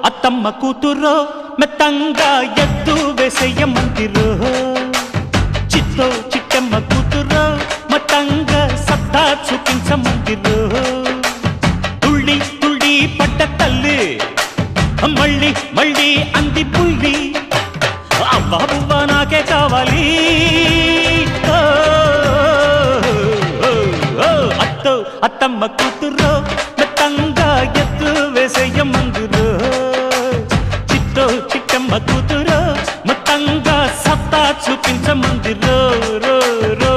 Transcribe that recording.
అత్తమ్మ కూతురో మెత్తంగా ఎద్దు వేసేయమందిరో చిత్తో చిట్టమ్మ కూతురో మతంగా సత్తా చూపించమందిరో తుళ్ళి తుళ్ళి పడ్డ తల్లి మళ్ళీ మళ్ళీ అంది పుల్లి అవ్వ నాకే కావాలి అత్తో అత్తమ్మ కూతురో మెత్తంగా ఎద్దు వేసేయమందిరో చిత్తో చిట్టమ్మ కూతురో మొత్తంగా సత్తా చూపించమందిరో రో రో